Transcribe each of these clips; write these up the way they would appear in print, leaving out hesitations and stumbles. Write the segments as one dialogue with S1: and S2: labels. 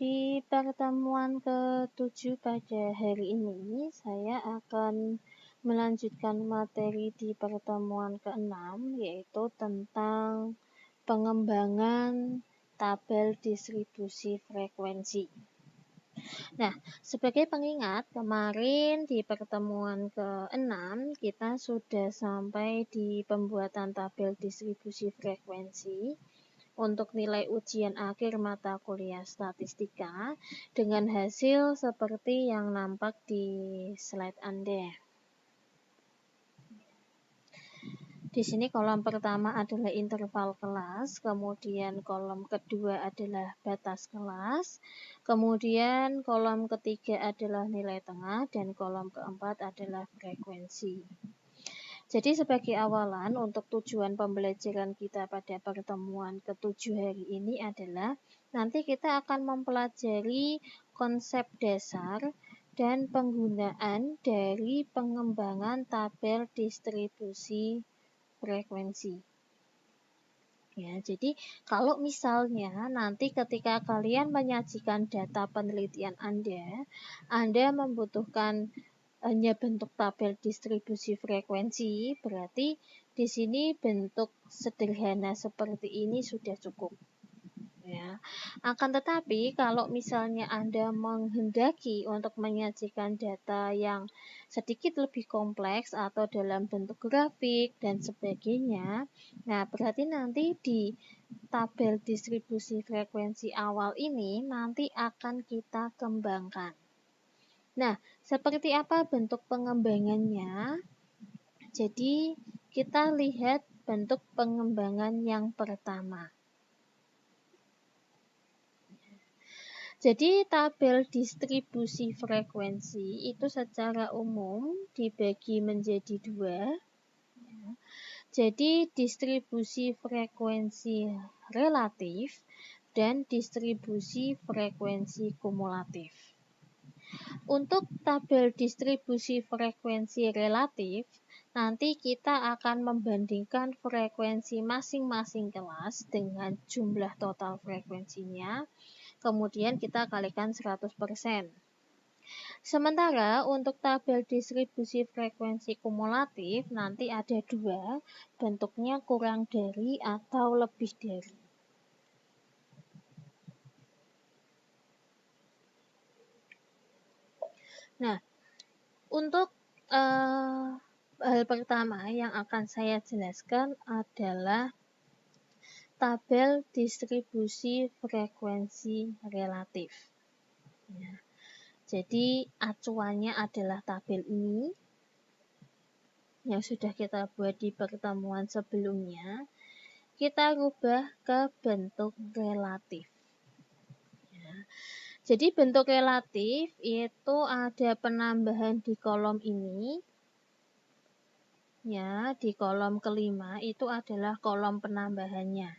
S1: Di pertemuan ke-7 pada hari ini, saya akan melanjutkan materi di pertemuan ke-6, yaitu tentang pengembangan tabel distribusi frekuensi. Nah, sebagai pengingat, kemarin di pertemuan ke-6, kita sudah sampai di pembuatan tabel distribusi frekuensi untuk nilai ujian akhir mata kuliah statistika dengan hasil seperti yang nampak di slide Anda. Di sini kolom pertama adalah interval kelas, kemudian kolom kedua adalah batas kelas, kemudian kolom ketiga adalah nilai tengah, dan kolom keempat adalah frekuensi. Jadi sebagai awalan untuk tujuan pembelajaran kita pada pertemuan ke-7 hari ini adalah nanti kita akan mempelajari konsep dasar dan penggunaan dari pengembangan tabel distribusi frekuensi. Ya, jadi kalau misalnya nanti ketika kalian menyajikan data penelitian Anda membutuhkan hanya bentuk tabel distribusi frekuensi, berarti di sini bentuk sederhana seperti ini sudah cukup. Ya. Akan tetapi kalau misalnya Anda menghendaki untuk menyajikan data yang sedikit lebih kompleks atau dalam bentuk grafik dan sebagainya, nah berarti nanti di tabel distribusi frekuensi awal ini nanti akan kita kembangkan. Nah, seperti apa bentuk pengembangannya? Jadi, kita lihat bentuk pengembangan yang pertama. Jadi, tabel distribusi frekuensi itu secara umum dibagi menjadi dua. Jadi, distribusi frekuensi relatif dan distribusi frekuensi kumulatif. Untuk tabel distribusi frekuensi relatif, nanti kita akan membandingkan frekuensi masing-masing kelas dengan jumlah total frekuensinya, kemudian kita kalikan 100%. Sementara untuk tabel distribusi frekuensi kumulatif, nanti ada dua, bentuknya kurang dari atau lebih dari. Nah, untuk hal pertama yang akan saya jelaskan adalah tabel distribusi frekuensi relatif. Ya. Jadi acuannya adalah tabel ini yang sudah kita buat di pertemuan sebelumnya. Kita rubah ke bentuk relatif. Ya. Jadi bentuk relatif itu ada penambahan di kolom ini. Ya, di kolom kelima itu adalah kolom penambahannya.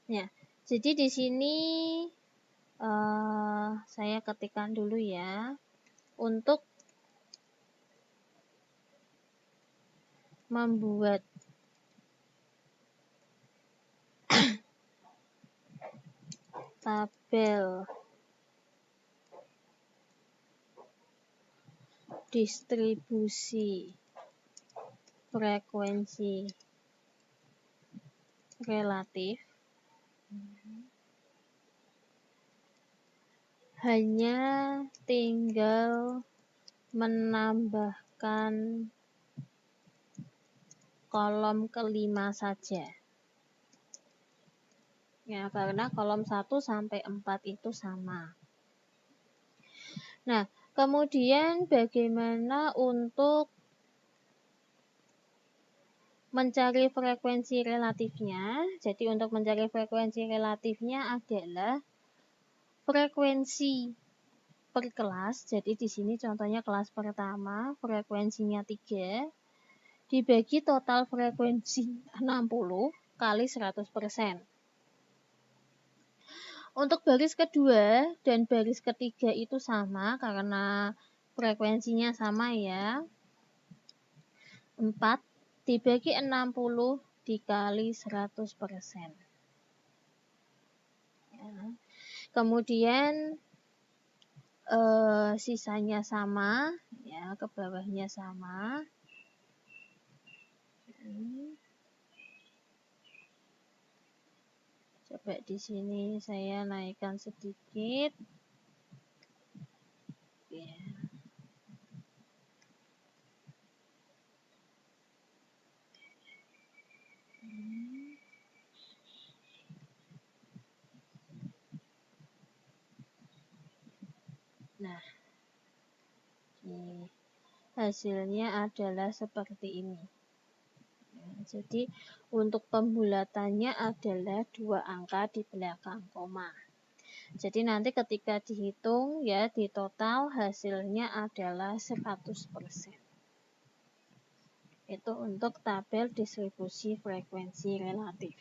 S1: Ya, jadi di sini saya ketikkan dulu ya. Untuk membuat tabel distribusi frekuensi relatif hanya tinggal menambahkan kolom kelima saja. Ya, karena kolom 1 sampai 4 itu sama. Nah, kemudian bagaimana untuk mencari frekuensi relatifnya? Jadi untuk mencari frekuensi relatifnya adalah frekuensi per kelas. Jadi di sini contohnya kelas pertama, frekuensinya 3 dibagi total frekuensi 60 kali 100%. Untuk baris kedua dan baris ketiga itu sama karena frekuensinya sama ya. 4 dibagi 60 dikali 100%. Ya. Kemudian sisanya sama, ya, ke bawahnya sama. Coba di sini saya naikkan sedikit. Ya. Nah, hasilnya adalah seperti ini. Jadi untuk pembulatannya adalah 2 angka di belakang koma. Jadi nanti ketika dihitung ya di total hasilnya adalah 100%. Itu untuk tabel distribusi frekuensi relatif.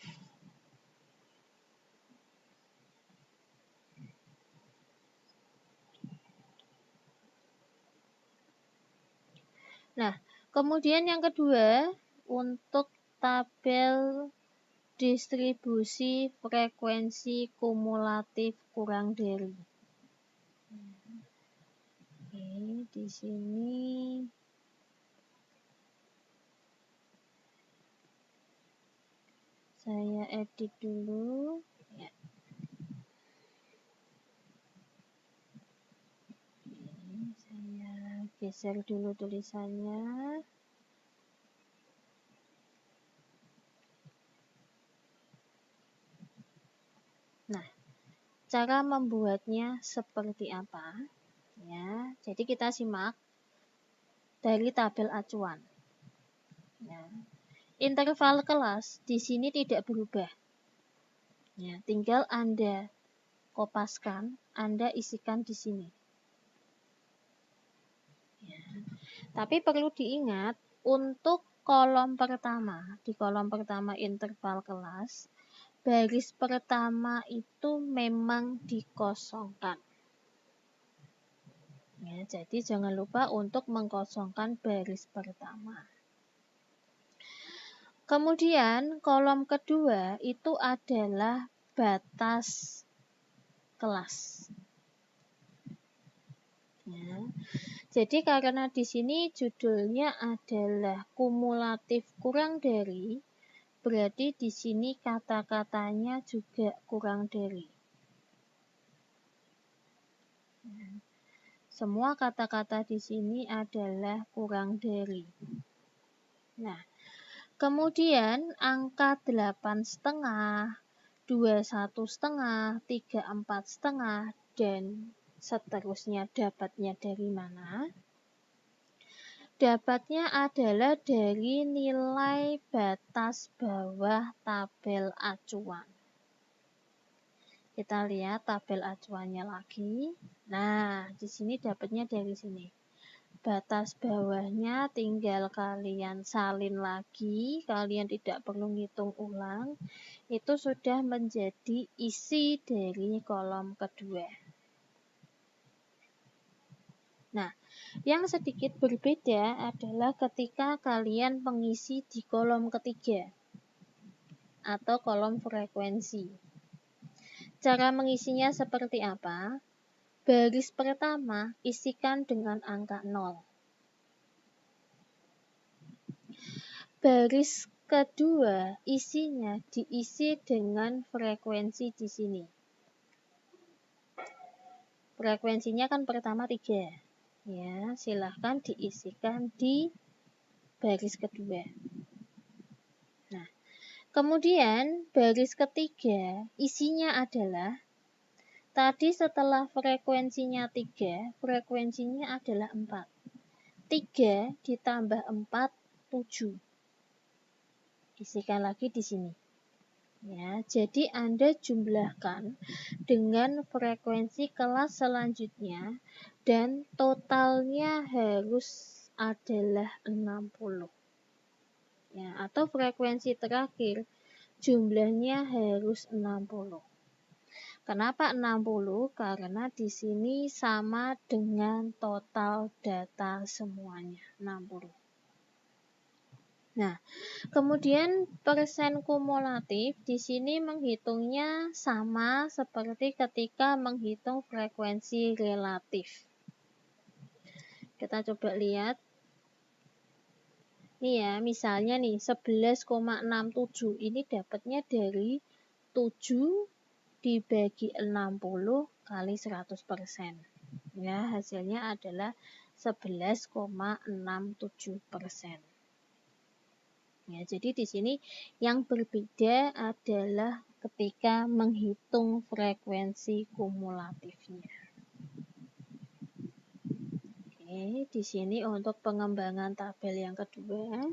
S1: Nah, kemudian yang kedua untuk tabel distribusi frekuensi kumulatif kurang dari. Oke, di sini saya edit dulu. Ya. Ini saya geser dulu tulisannya. Nah, cara membuatnya seperti apa? Ya, jadi kita simak dari tabel acuan. Ya. Interval kelas di sini tidak berubah. Ya, tinggal Anda kopaskan, Anda isikan di sini. Ya. Tapi perlu diingat untuk kolom pertama, di kolom pertama interval kelas, baris pertama itu memang dikosongkan. Ya, jadi jangan lupa untuk mengkosongkan baris pertama. Kemudian kolom kedua itu adalah batas kelas. Ya. Jadi karena di sini judulnya adalah kumulatif kurang dari, berarti di sini kata-katanya juga kurang dari. Semua kata-kata di sini adalah kurang dari. Nah, kemudian angka 8,5, 21,5, 34,5 dan seterusnya dapatnya dari mana? Dapatnya adalah dari nilai batas bawah tabel acuan. Kita lihat tabel acuannya lagi. Nah, di sini dapatnya dari sini. Batas bawahnya tinggal kalian salin lagi, kalian tidak perlu ngitung ulang. Itu sudah menjadi isi dari kolom kedua. Nah, yang sedikit berbeda adalah ketika kalian mengisi di kolom ketiga atau kolom frekuensi. Cara mengisinya seperti apa? Baris pertama isikan dengan angka 0. Baris kedua isinya diisi dengan frekuensi di sini. Frekuensinya kan pertama 3. Ya, silahkan diisikan di baris kedua. Nah, kemudian baris ketiga isinya adalah tadi setelah frekuensinya 3, frekuensinya adalah 4. 3 ditambah 4, 7. Isikan lagi di sini. Ya, jadi Anda jumlahkan dengan frekuensi kelas selanjutnya dan totalnya harus adalah 60. Ya, atau frekuensi terakhir jumlahnya harus 60. Kenapa 60? Karena di sini sama dengan total data semuanya, 60. Nah, kemudian persen kumulatif di sini menghitungnya sama seperti ketika menghitung frekuensi relatif. Kita coba lihat. Nih ya, misalnya nih 11,67 ini dapatnya dari 7 dibagi 60 kali 100%. Ya, hasilnya adalah 11,67%. Ya, jadi di sini yang berbeda adalah ketika menghitung frekuensi kumulatifnya. Oke, di sini untuk pengembangan tabel yang kedua.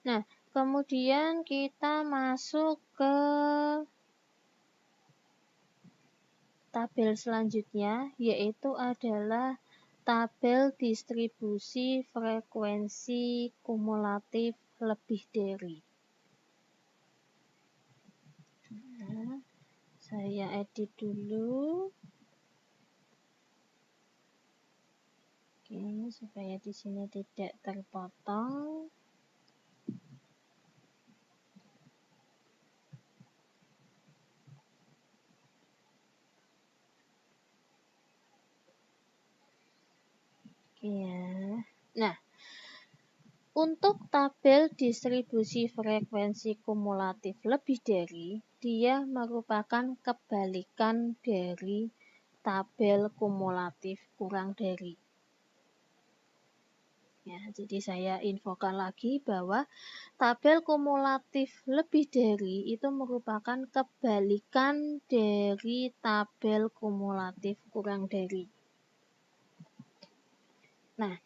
S1: Nah, kemudian kita masuk ke tabel selanjutnya, yaitu adalah tabel distribusi frekuensi kumulatif lebih dari. Nah, saya edit dulu. Oke, supaya di sini tidak terpotong. Ya. Nah, untuk tabel distribusi frekuensi kumulatif lebih dari, dia merupakan kebalikan dari tabel kumulatif kurang dari. Ya, jadi saya infokan lagi bahwa tabel kumulatif lebih dari itu merupakan kebalikan dari tabel kumulatif kurang dari. Nah,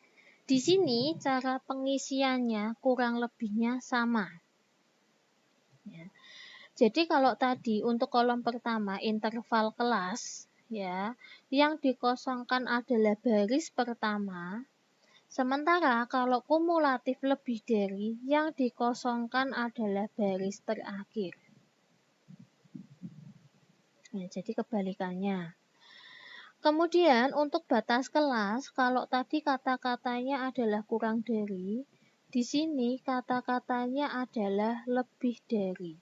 S1: di sini cara pengisiannya kurang lebihnya sama. Ya. Jadi kalau tadi untuk kolom pertama interval kelas, ya, yang dikosongkan adalah baris pertama. Sementara kalau kumulatif lebih dari, yang dikosongkan adalah baris terakhir. Ya, jadi kebalikannya. Kemudian untuk batas kelas, kalau tadi kata-katanya adalah kurang dari, di sini kata-katanya adalah lebih dari.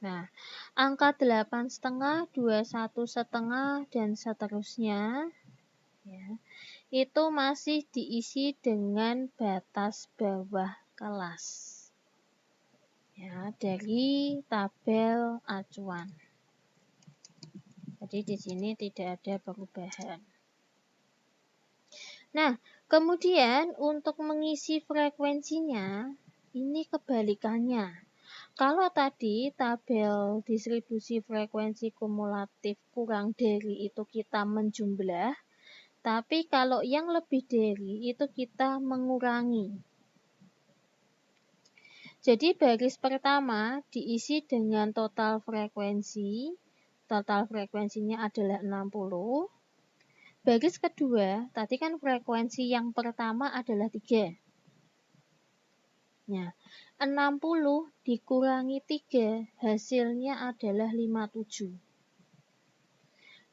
S1: Nah, angka 8,5, 21,5, dan seterusnya, ya, itu masih diisi dengan batas bawah kelas. Ya, dari tabel acuan. Jadi di sini tidak ada perubahan. Nah, kemudian untuk mengisi frekuensinya, ini kebalikannya. Kalau tadi tabel distribusi frekuensi kumulatif kurang dari itu kita menjumlah, tapi kalau yang lebih dari itu kita mengurangi. Jadi baris pertama diisi dengan total frekuensi. Total frekuensinya adalah 60. Baris kedua, tadi kan frekuensi yang pertama adalah 3. Nah, 60 dikurangi 3, hasilnya adalah 57.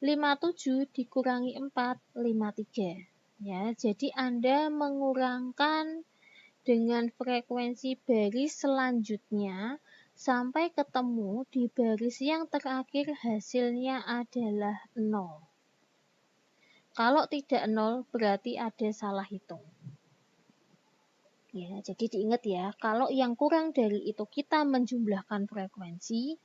S1: 57 dikurangi 4, 53. Ya, jadi Anda mengurangkan dengan frekuensi baris selanjutnya sampai ketemu di baris yang terakhir hasilnya adalah 0. Kalau tidak 0 berarti ada salah hitung. Ya, jadi diingat ya, kalau yang kurang dari itu kita menjumlahkan frekuensi,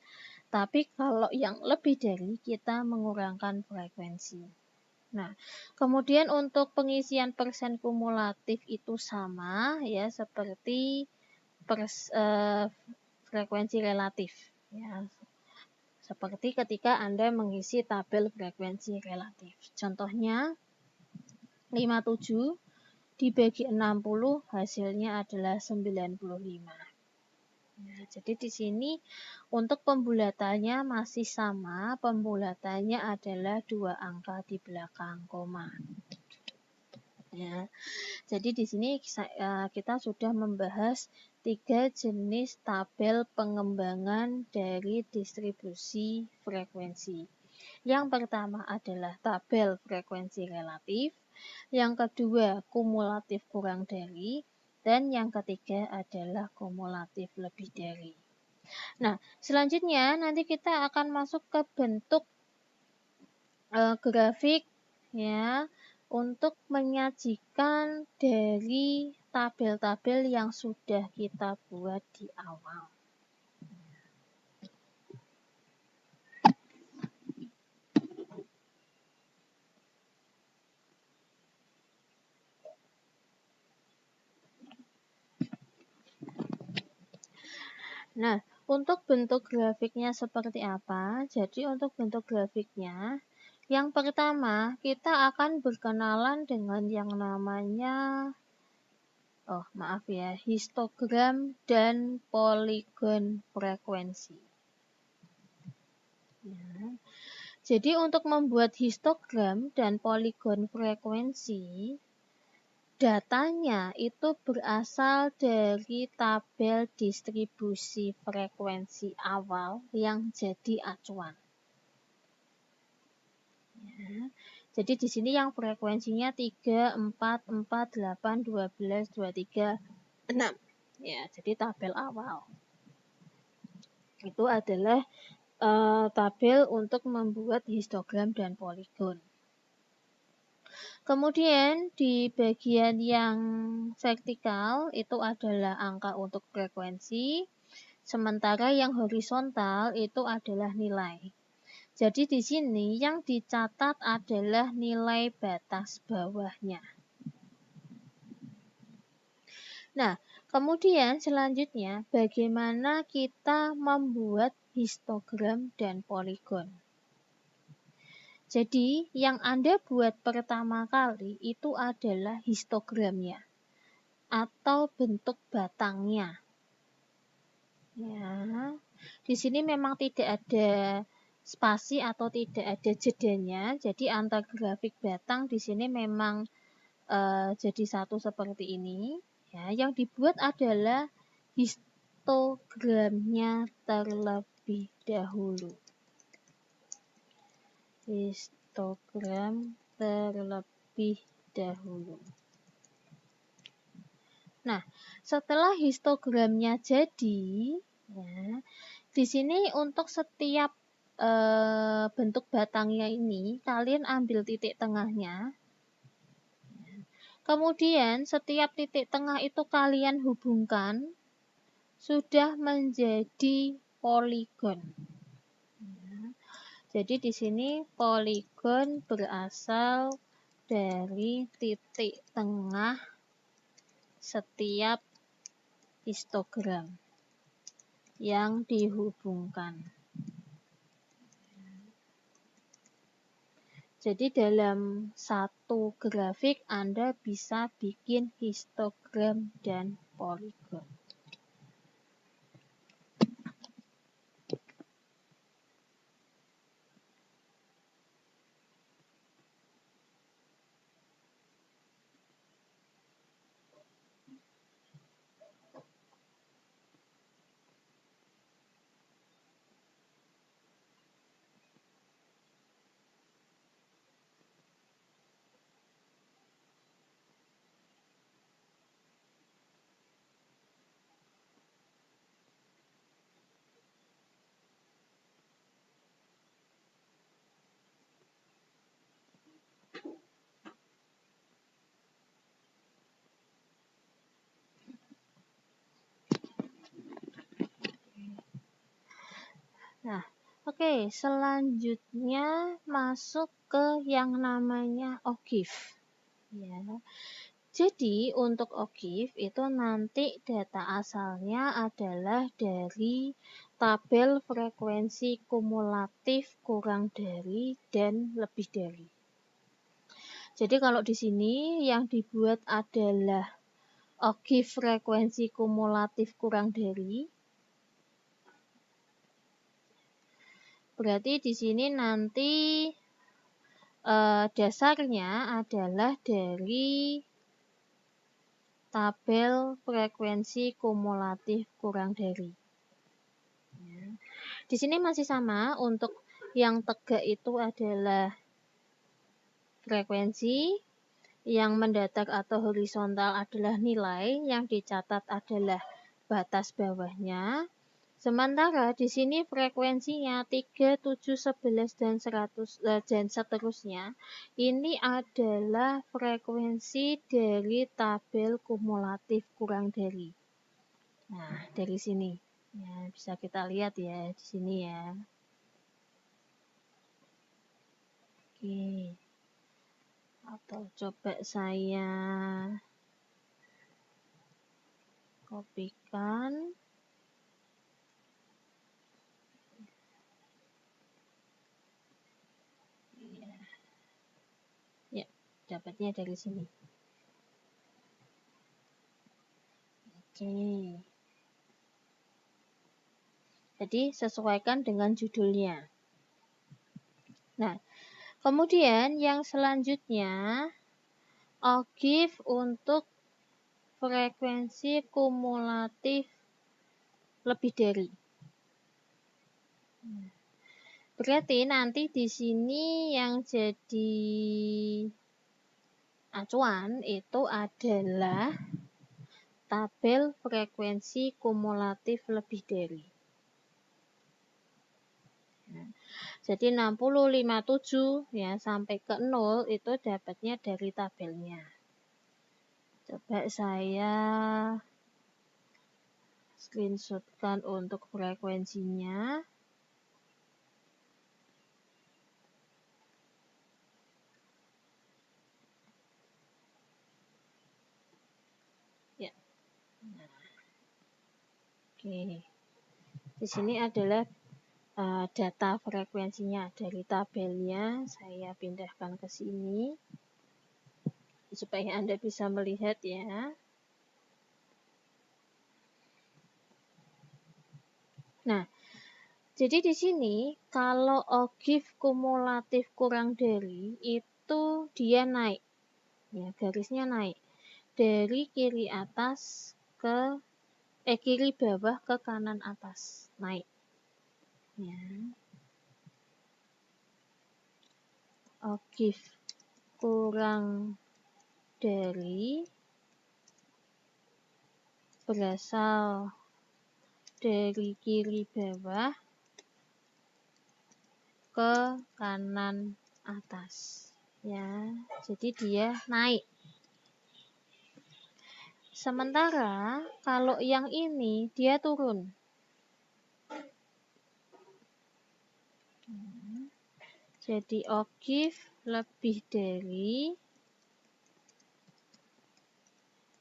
S1: tapi kalau yang lebih dari kita mengurangkan frekuensi. Nah, kemudian untuk pengisian persen kumulatif itu sama ya seperti frekuensi relatif. Ya, seperti ketika Anda mengisi tabel frekuensi relatif. Contohnya 57 dibagi 60 hasilnya adalah 95. Nah, jadi di sini untuk pembulatannya masih sama, pembulatannya adalah 2 angka di belakang koma. Ya. Jadi di sini kita sudah membahas 3 jenis tabel pengembangan dari distribusi frekuensi. Yang pertama adalah tabel frekuensi relatif, yang kedua kumulatif kurang dari, dan yang ketiga adalah kumulatif lebih dari. Nah, selanjutnya nanti kita akan masuk ke bentuk grafik ya untuk menyajikan dari tabel-tabel yang sudah kita buat di awal. Nah, untuk bentuk grafiknya seperti apa? Jadi untuk bentuk grafiknya, yang pertama kita akan berkenalan dengan yang namanya histogram dan poligon frekuensi. Ya. Jadi untuk membuat histogram dan poligon frekuensi, datanya itu berasal dari tabel distribusi frekuensi awal yang jadi acuan. Ya. Jadi di sini yang frekuensinya 3, 4, 4, 8, 12, 23, 6. Ya, jadi tabel awal. Itu adalah tabel untuk membuat histogram dan poligon. Kemudian di bagian yang vertikal itu adalah angka untuk frekuensi, sementara yang horizontal itu adalah nilai. Jadi di sini yang dicatat adalah nilai batas bawahnya. Nah, kemudian selanjutnya bagaimana kita membuat histogram dan poligon. Jadi yang Anda buat pertama kali itu adalah histogramnya atau bentuk batangnya. Ya, di sini memang tidak ada spasi atau tidak ada jedanya. Jadi antar grafik batang di sini memang jadi satu seperti ini. Ya, yang dibuat adalah histogramnya terlebih dahulu. Histogram terlebih dahulu. Nah, setelah histogramnya jadi, ya, di sini untuk setiap bentuk batangnya ini, kalian ambil titik tengahnya. Kemudian setiap titik tengah itu kalian hubungkan, sudah menjadi poligon. Jadi di sini poligon berasal dari titik tengah setiap histogram yang dihubungkan. Jadi dalam satu grafik Anda bisa bikin histogram dan poligon. Nah, oke, selanjutnya masuk ke yang namanya OGIF. Ya. Jadi untuk OGIF itu nanti data asalnya adalah dari tabel frekuensi kumulatif kurang dari dan lebih dari. Jadi kalau di sini yang dibuat adalah OGIF frekuensi kumulatif kurang dari. Berarti di sini nanti dasarnya adalah dari tabel frekuensi kumulatif kurang dari. Di sini masih sama, untuk yang tegak itu adalah frekuensi, yang mendatar atau horizontal adalah nilai, yang dicatat adalah batas bawahnya. Sementara di sini frekuensinya 3, 7, 11, dan 100 dan seterusnya. Ini adalah frekuensi dari tabel kumulatif kurang dari. Nah, dari sini. Ya, bisa kita lihat ya di sini ya. Oke. Atau coba saya kopikan. Ya, dapatnya dari sini. Oke. Jadi sesuaikan dengan judulnya. Nah, kemudian yang selanjutnya OGIF untuk frekuensi kumulatif lebih dari. Berarti nanti di sini yang jadi acuan itu adalah tabel frekuensi kumulatif lebih dari. Jadi 6057 ya sampai ke 0 itu dapatnya dari tabelnya. Coba saya screenshotkan untuk frekuensinya. Ya. Nah. Oke. Di sini adalah data frekuensinya dari tabelnya. Saya pindahkan ke sini supaya Anda bisa melihat ya. Nah, jadi di sini kalau OGIF kumulatif kurang dari itu dia naik. Ya, garisnya naik. Dari kiri atas ke kiri bawah ke kanan atas, naik. Ya. OGIF kurang dari berasal dari kiri bawah ke kanan atas. Ya, jadi dia naik. Sementara kalau yang ini dia turun. Jadi OGIF lebih dari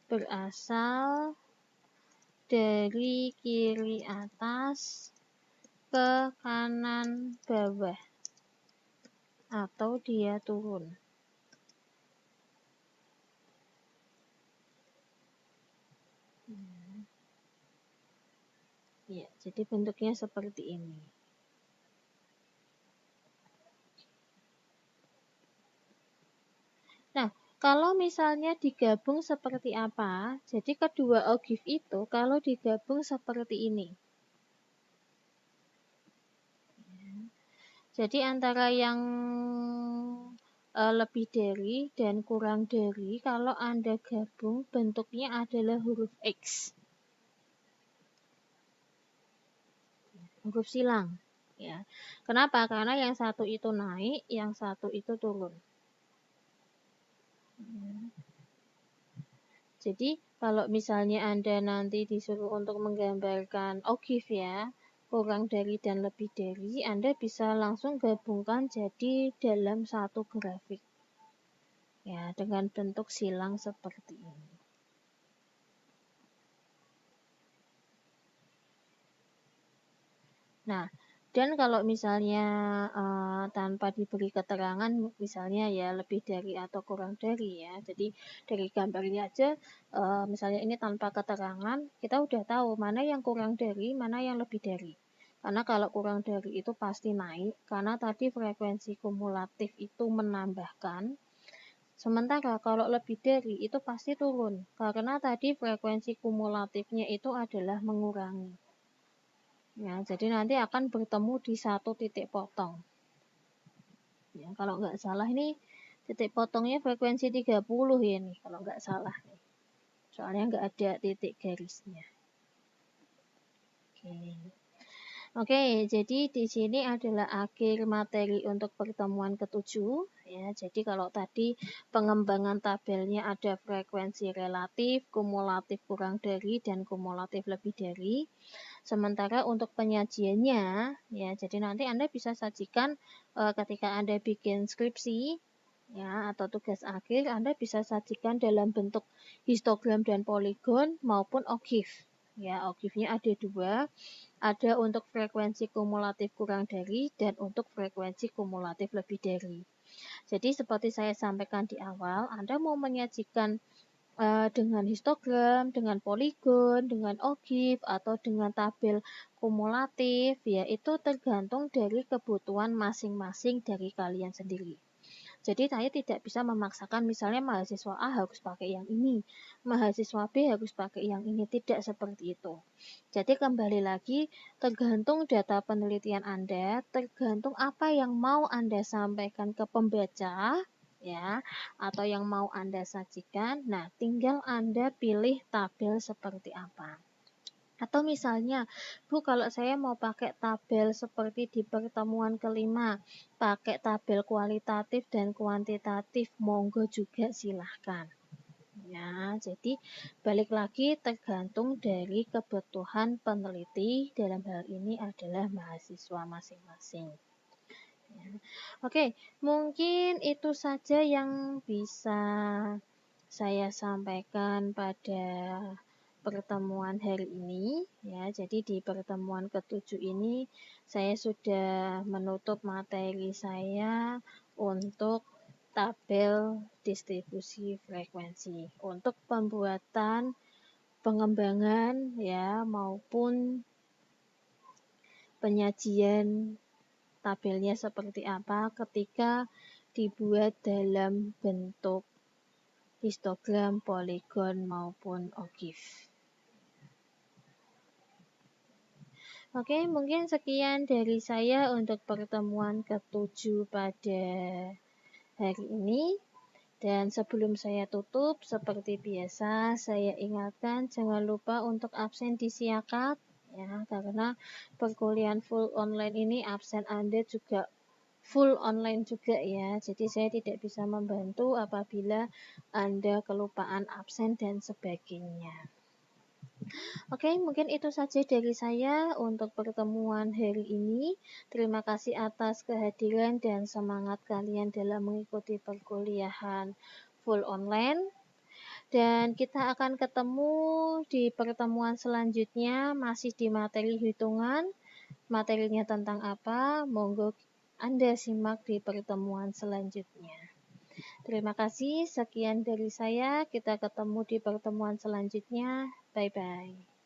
S1: berasal dari kiri atas ke kanan bawah atau dia turun. Ya, jadi bentuknya seperti ini. Nah, kalau misalnya digabung seperti apa? Jadi kedua OGIF itu kalau digabung seperti ini. Jadi antara yang lebih dari dan kurang dari, kalau Anda gabung bentuknya adalah huruf X. Huruf silang. Ya. Kenapa? Karena yang satu itu naik, yang satu itu turun. Jadi kalau misalnya Anda nanti disuruh untuk menggambarkan OGIF ya, kurang dari dan lebih dari, Anda bisa langsung gabungkan jadi dalam satu grafik. Ya, dengan bentuk silang seperti ini. Nah, dan kalau misalnya tanpa diberi keterangan, misalnya ya lebih dari atau kurang dari ya. Jadi dari gambarnya aja, misalnya ini tanpa keterangan, kita udah tahu mana yang kurang dari, mana yang lebih dari. Karena kalau kurang dari itu pasti naik, karena tadi frekuensi kumulatif itu menambahkan. Sementara kalau lebih dari itu pasti turun, karena tadi frekuensi kumulatifnya itu adalah mengurangi. Ya, jadi nanti akan bertemu di satu titik potong. Ya, kalau nggak salah ini titik potongnya frekuensi 30 ya nih, kalau nggak salah nih. Soalnya nggak ada titik garisnya. Oke. Oke, jadi di sini adalah akhir materi untuk pertemuan ke-7 ya. Jadi kalau tadi pengembangan tabelnya ada frekuensi relatif, kumulatif kurang dari dan kumulatif lebih dari. Sementara untuk penyajiannya ya, jadi nanti Anda bisa sajikan ketika Anda bikin skripsi ya atau tugas akhir, Anda bisa sajikan dalam bentuk histogram dan poligon maupun OGIF. Ya, OGIF-nya ada dua, ada untuk frekuensi kumulatif kurang dari dan untuk frekuensi kumulatif lebih dari. Jadi seperti saya sampaikan di awal, Anda mau menyajikan dengan histogram, dengan poligon, dengan OGIF, atau dengan tabel kumulatif, ya itu tergantung dari kebutuhan masing-masing dari kalian sendiri. Jadi saya tidak bisa memaksakan misalnya mahasiswa A harus pakai yang ini, mahasiswa B harus pakai yang ini, tidak seperti itu. Jadi kembali lagi tergantung data penelitian Anda, tergantung apa yang mau Anda sampaikan ke pembaca ya atau yang mau Anda sajikan. Nah, tinggal Anda pilih tabel seperti apa. Atau misalnya, Bu, kalau saya mau pakai tabel seperti di pertemuan kelima, pakai tabel kualitatif dan kuantitatif, monggo juga silahkan. Ya, jadi balik lagi tergantung dari kebutuhan peneliti, dalam hal ini adalah mahasiswa masing-masing. Ya. Oke, mungkin itu saja yang bisa saya sampaikan pada pertemuan hari ini ya. Jadi di pertemuan ke-7 ini saya sudah menutup materi saya untuk tabel distribusi frekuensi untuk pembuatan pengembangan ya maupun penyajian tabelnya seperti apa ketika dibuat dalam bentuk histogram, poligon maupun OGIF. Oke, mungkin sekian dari saya untuk pertemuan ke-7 pada hari ini. Dan sebelum saya tutup, seperti biasa, saya ingatkan jangan lupa untuk absen disiakat ya, karena perkuliahan full online ini absen Anda juga full online juga ya. Jadi saya tidak bisa membantu apabila Anda kelupaan absen dan sebagainya. Oke, mungkin itu saja dari saya untuk pertemuan hari ini. Terima kasih atas kehadiran dan semangat kalian dalam mengikuti perkuliahan full online. Dan kita akan ketemu di pertemuan selanjutnya masih di materi hitungan. Materinya tentang apa? Monggo Anda simak di pertemuan selanjutnya. Terima kasih, sekian dari saya. Kita ketemu di pertemuan selanjutnya. Bye-bye.